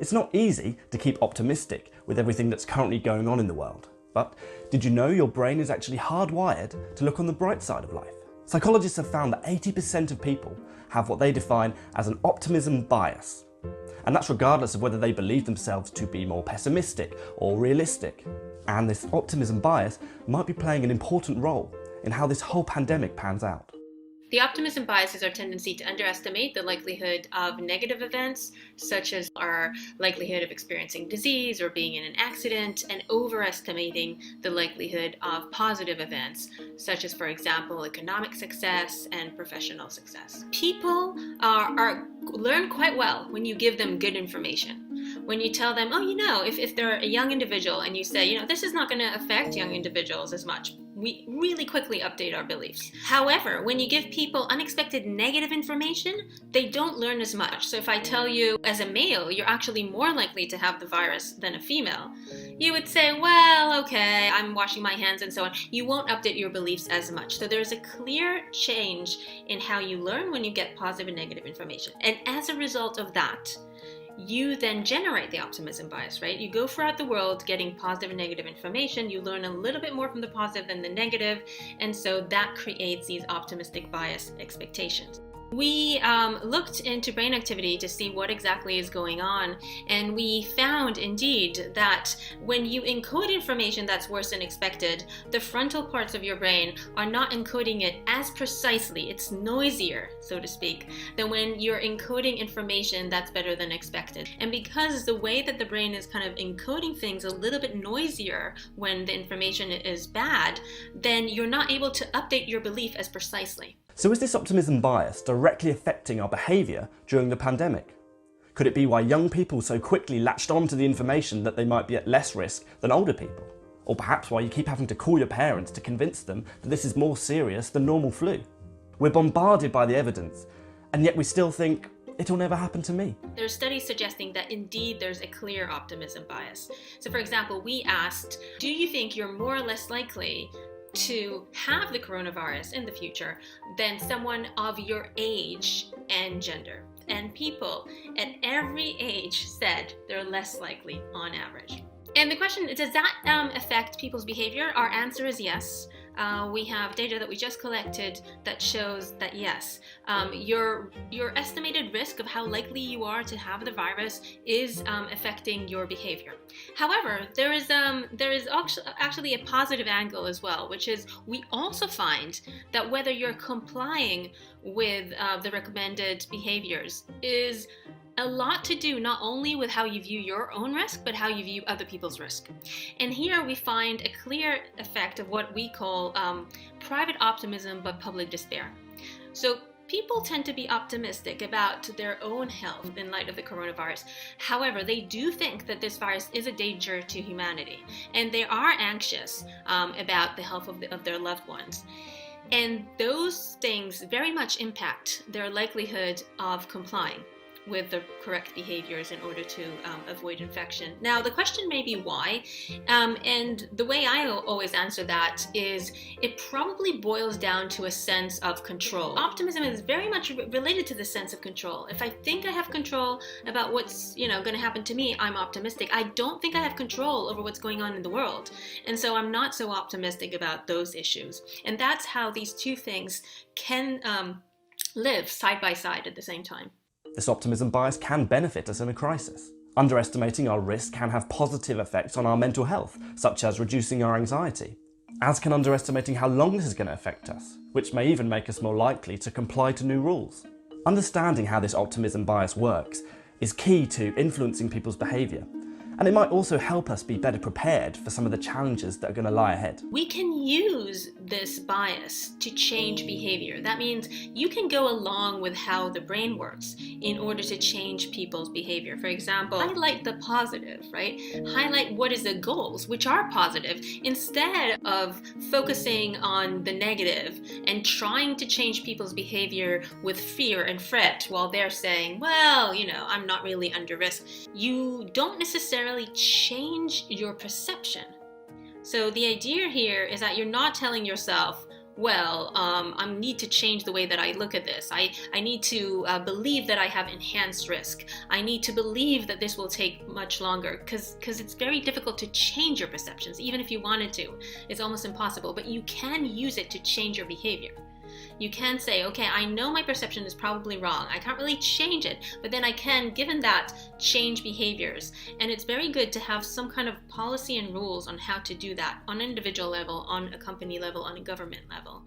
It's not easy to keep optimistic with everything that's currently going on in the world. But did you know your brain is actually hardwired to look on the bright side of life? Psychologists have found that 80% of people have what they define as an optimism bias. And that's regardless of whether they believe themselves to be more pessimistic or realistic. And this optimism bias might be playing an important role in how this whole pandemic pans out. The optimism bias is our tendency to underestimate the likelihood of negative events, such as our likelihood of experiencing disease or being in an accident, and overestimating the likelihood of positive events, such as, for example, economic success and professional success. People learn quite well when you give them good information. When you tell them, oh, if they're a young individual and you say, this is not going to affect young individuals as much, we really quickly update our beliefs. However, when you give people unexpected negative information, they don't learn as much. So if I tell you as a male, you're actually more likely to have the virus than a female, you would say, well, okay, I'm washing my hands and so on. You won't update your beliefs as much. So there's a clear change in how you learn when you get positive and negative information. And as a result of that, you then generate the optimism bias, right? You go throughout the world getting positive and negative information, you learn a little bit more from the positive than the negative, and so that creates these optimistic bias expectations. We looked into brain activity to see what exactly is going on, and we found indeed that when you encode information that's worse than expected, the frontal parts of your brain are not encoding it as precisely. It's noisier, so to speak, than when you're encoding information that's better than expected. And because the way that the brain is kind of encoding things a little bit noisier when the information is bad, then you're not able to update your belief as precisely. So is this optimism bias directly affecting our behaviour during the pandemic? Could it be why young people so quickly latched onto the information that they might be at less risk than older people? Or perhaps why you keep having to call your parents to convince them that this is more serious than normal flu? We're bombarded by the evidence, and yet we still think, it'll never happen to me. There's studies suggesting that indeed there's a clear optimism bias. So for example, we asked, do you think you're more or less likely to have the coronavirus in the future than someone of your age and gender? And people at every age said they're less likely on average. And the question, does that affect people's behavior? Our answer is yes. We have data that we just collected that shows that yes, your estimated risk of how likely you are to have the virus is affecting your behavior. However, there is actually a positive angle as well, which is we also find that whether you're complying with the recommended behaviors is a lot to do not only with how you view your own risk, but how you view other people's risk. And here we find a clear effect of what we call private optimism but public despair. So people tend to be optimistic about their own health in light of the coronavirus. However, they do think that this virus is a danger to humanity, and they are anxious about the health of their loved ones. And those things very much impact their likelihood of complying with the correct behaviors in order to avoid infection. Now, the question may be why, and the way I always answer that is it probably boils down to a sense of control. Optimism is very much related to the sense of control. If I think I have control about what's going to happen to me, I'm optimistic. I don't think I have control over what's going on in the world, and so I'm not so optimistic about those issues. And that's how these two things can live side by side at the same time. This optimism bias can benefit us in a crisis. Underestimating our risk can have positive effects on our mental health, such as reducing our anxiety, as can underestimating how long this is going to affect us, which may even make us more likely to comply to new rules. Understanding how this optimism bias works is key to influencing people's behaviour, and it might also help us be better prepared for some of the challenges that are going to lie ahead. We can use this bias to change behavior. That means you can go along with how the brain works in order to change people's behavior. For example, highlight the positive, right? Highlight what is the goals, which are positive, instead of focusing on the negative and trying to change people's behavior with fear and fret while they're saying, well, I'm not really under risk. You don't necessarily change your perception. So the idea here is that you're not telling yourself, well, I need to change the way that I look at this. I need to believe that I have enhanced risk. I need to believe that this will take much longer, because it's very difficult to change your perceptions. Even if you wanted to, it's almost impossible, but you can use it to change your behavior. You can say, okay, I know my perception is probably wrong. I can't really change it, but then I can, given that, change behaviors. And it's very good to have some kind of policy and rules on how to do that on an individual level, on a company level, on a government level.